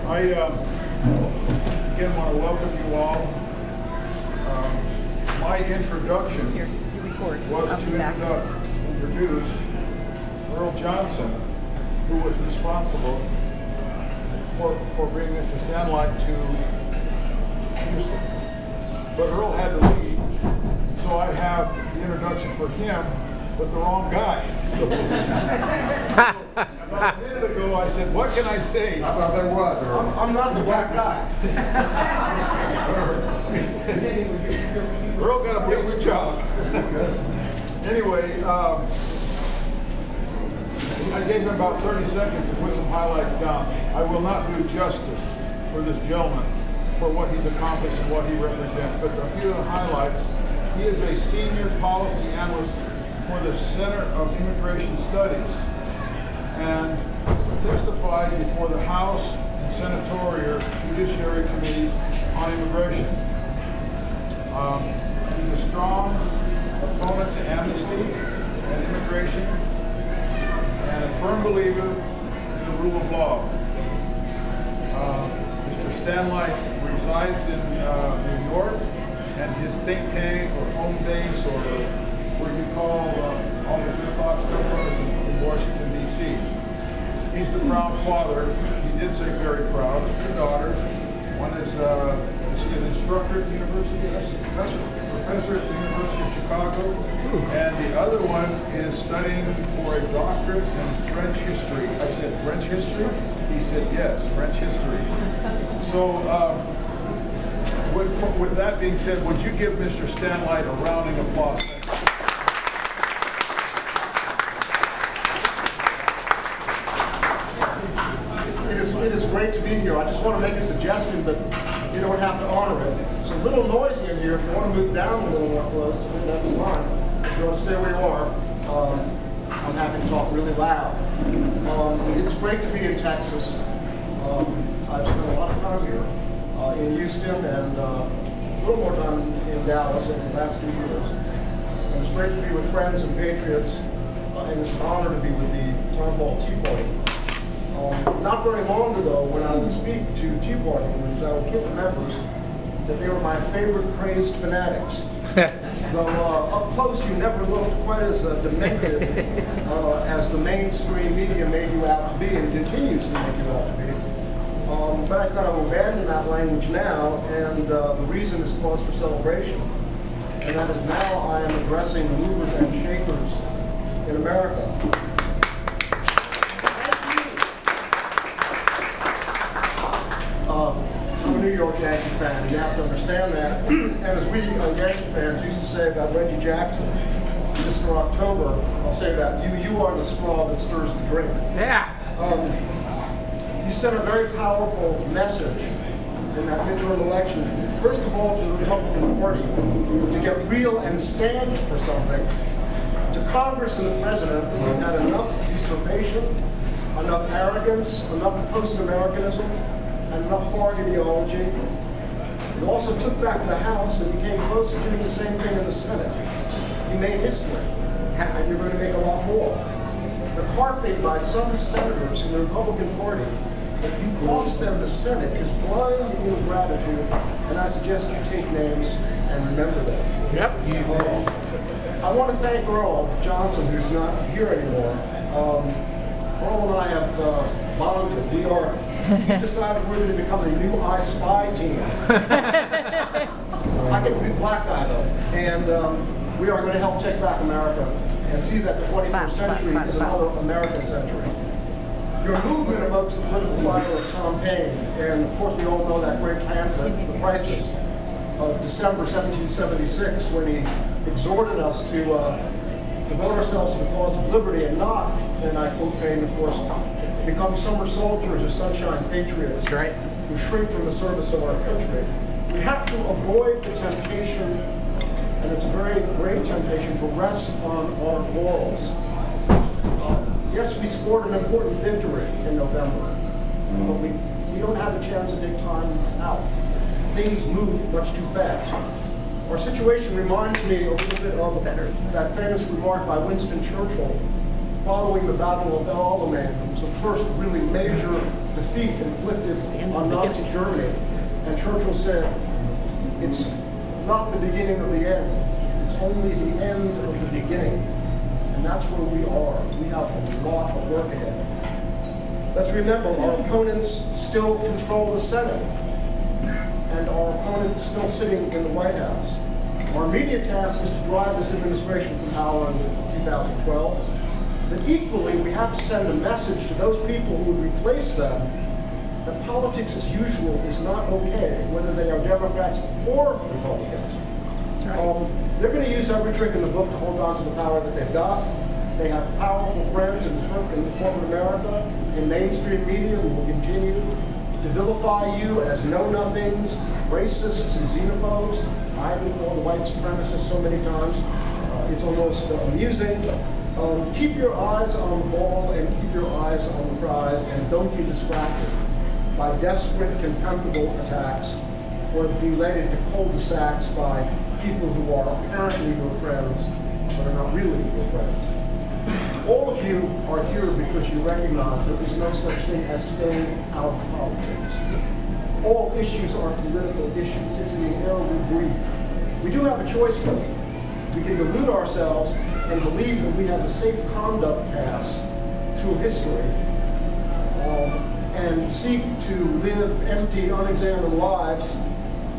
I again want to welcome you all. My introduction was to introduce Earl Johnson, who was responsible for bringing Mr. Steinlight to Houston. But Earl had to leave, so I have the introduction for him, but the wrong guy. So, about a minute ago, I said, "What can I say?" I thought there was. I'm not the black guy. Earl got a big job. Anyway, I gave him about 30 seconds to put some highlights down. I will not do justice for this gentleman, for what he's accomplished and what he represents, but a few of the highlights. He is a senior policy analyst for the Center of Immigration Studies and testified before the House and Senatorial Judiciary Committees on Immigration. He's a strong opponent to amnesty and immigration and a firm believer in the rule of law. Mr. Steinlight resides in New York, and his think tank or home base or where you call all the good thoughts come from is in Washington, D.C. He's the proud father. He did say very proud of two daughters. One is she an instructor at the university? Professor at the University of Chicago. And the other one is studying for a doctorate in French history. I said, French history? He said, yes, French history. So, with that being said, would you give Mr. Steinlight a rounding applause? It is great to be here. I just want to make a suggestion, but you don't have to honor it. It's a little noisy in here. If you want to move down a little more close, that's fine. If you want to stay where you are, I'm happy to talk really loud. It's great to be in Texas. I've spent a lot of time here in Houston and a little more time in Dallas over the last 2 years. And it's great to be with friends and patriots, and it's an honor to be with the Town Hall Tea Party. Not very long ago, when I would speak to Tea Party members, I would give members that they were my favorite crazed fanatics. Though up close, you never looked quite as demented as the mainstream media made you out to be and continues to make you out to be. But I've kind of abandoned that language now, and the reason is cause for celebration. And that is now I am addressing the movers and shakers in America. I'm a New York Yankee fan, and you have to understand that. And as we Yankee fans used to say about Reggie Jackson, Mr. October, I'll say that you are the straw that stirs the drink. Yeah. You sent a very powerful message in that midterm election, first of all to the Republican Party, to get real and stand for something, to Congress and the President that we've had enough usurpation, enough arrogance, enough post-Americanism, and enough foreign ideology. It also took back the House and became close to doing the same thing in the Senate. You made history, and you're going to make a lot more. The carping by some senators in the Republican Party that you cost them the Senate is blind ingratitude, and I suggest you take names and remember them. Yep. I want to thank Earl Johnson, who's not here anymore. Earl and I have bonded. We decided we're going to become a new I Spy team. I get to be the black guy though, and we are going to help take back America and see that the 21st century is another American century. Your movement evokes the political fire of Tom Paine, and of course we all know that great pamphlet, The Crisis, of December 1776, when he exhorted us to devote ourselves to the cause of liberty and not, and I quote Paine, of course, become summer soldiers or sunshine patriots. That's right. Who shrink from the service of our country. We have to avoid the temptation, and it's a very great temptation, to rest on our laurels. Yes, we scored an important victory in November, but we don't have a chance to take time out. Things move much too fast. Our situation reminds me a little bit of that famous remark by Winston Churchill following the Battle of El Alamein. It was the first really major defeat inflicted on Nazi Germany. And Churchill said, it's not the beginning of the end, it's only the end of the beginning. And that's where we are. We have a lot of work ahead. Let's remember, our opponents still control the Senate, and our opponent is still sitting in the White House. Our immediate task is to drive this administration to power in 2012. But equally, we have to send a message to those people who would replace them that politics as usual is not okay, whether they are Democrats or Republicans. That's right. They're going to use every trick in the book to hold on to the power that they've got. They have powerful friends in corporate America, in mainstream media who will continue to vilify you as know-nothings, racists and xenophobes. I've been called a white supremacist so many times. It's almost amusing. Keep your eyes on the ball and keep your eyes on the prize, and don't be distracted by desperate, contemptible attacks or be led into cul-de-sacs by people who are apparently your friends, but are not really your friends. All of you are here because you recognize there is no such thing as staying out of politics. All issues are political issues. It's in the air we breathe. We do have a choice though. We can delude ourselves and believe that we have a safe conduct pass through history and seek to live empty, unexamined lives,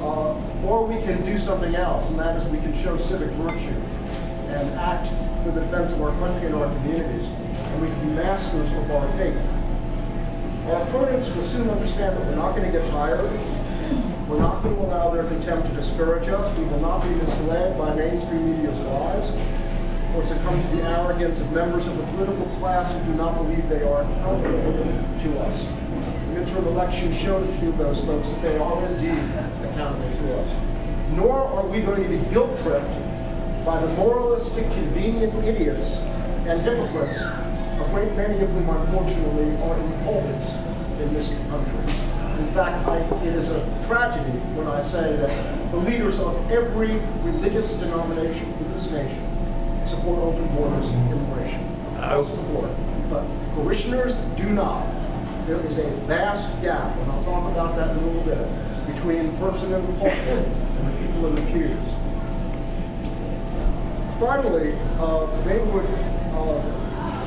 or we can do something else, and that is we can show civic virtue and act for the defense of our country and our communities, and we can be masters of our fate. Our opponents will soon understand that we're not going to get tired. We're not going to allow their contempt to discourage us. We will not be misled by mainstream media's lies or succumb to the arrogance of members of the political class who do not believe they are accountable to us. The midterm election showed a few of those folks that they are indeed accountable to us. Nor are we going to be guilt-tripped by the moralistic, convenient idiots and hypocrites, a great many of them, unfortunately, are in pulpits in this country. In fact, it is a tragedy when I say that the leaders of every religious denomination in this nation support open borders immigration. I support, but parishioners do not. There is a vast gap, and I'll talk about that in a little bit, between the person in the pulpit and the people in the pews. Finally, they would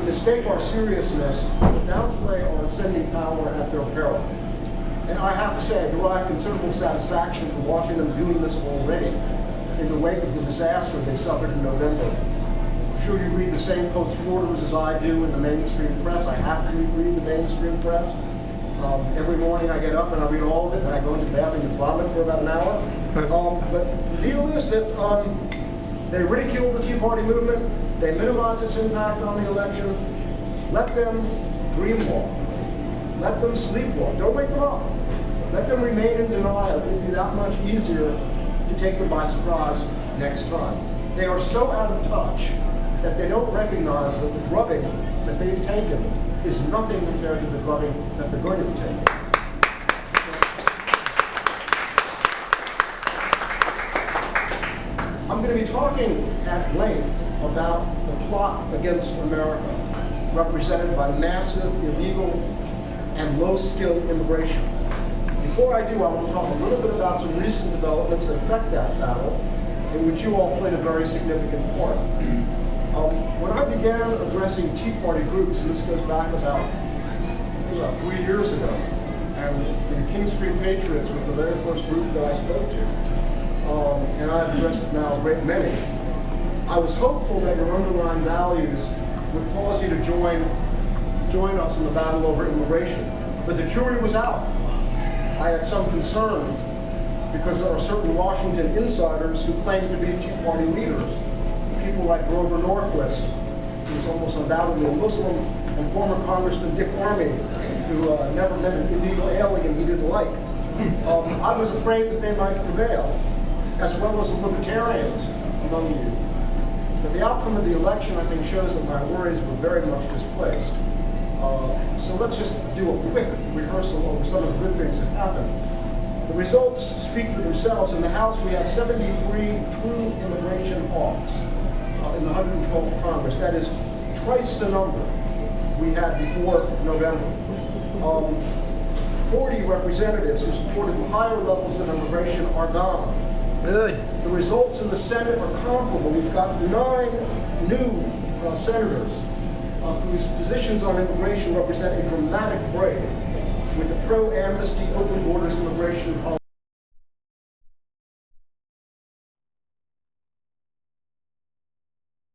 mistake our seriousness, downplay our ascending power at their peril. And I have to say, I derive considerable satisfaction from watching them doing this already in the wake of the disaster they suffered in November. I'm sure you read the same postmortems as I do in the mainstream press. I have to read the mainstream press. Every morning I get up and I read all of it, and I go into the bathroom and vomit for about an hour. But the deal is that they ridicule the Tea Party movement. They minimize its impact on the election. Let them dreamwalk. Let them sleepwalk. Don't wake them up. Let them remain in denial. It will be that much easier to take them by surprise next time. They are so out of touch that they don't recognize that the drubbing that they've taken is nothing compared to the drubbing that they're going to be taking. I'm going to be talking at length about the plot against America, represented by massive, illegal, and low-skilled immigration. Before I do, I want to talk a little bit about some recent developments that affect that battle, in which you all played a very significant part. When I began addressing Tea Party groups, and this goes back about 3 years ago, and the King Street Patriots was the very first group that I spoke to, and I've addressed now a great many, I was hopeful that your underlying values would cause you to join us in the battle over immigration. But the jury was out. I had some concern because there are certain Washington insiders who claim to be Tea Party leaders. People like Grover Norquist, who was almost undoubtedly a Muslim, and former Congressman Dick Armey, who never met an illegal alien he didn't like. I was afraid that they might prevail, as well as the libertarians among you. But the outcome of the election, I think, shows that my worries were very much misplaced. So let's just do a quick rehearsal over some of the good things that happened. The results speak for themselves. In the House, we have 73 true immigration hawks in the 112th Congress. That is 2 times the number we had before November. 2 40 representatives who supported higher levels of immigration are gone. Good. The results in the Senate are comparable. We've got 9 new senators whose positions on immigration represent a dramatic break with the pro-amnesty, open borders immigration policy.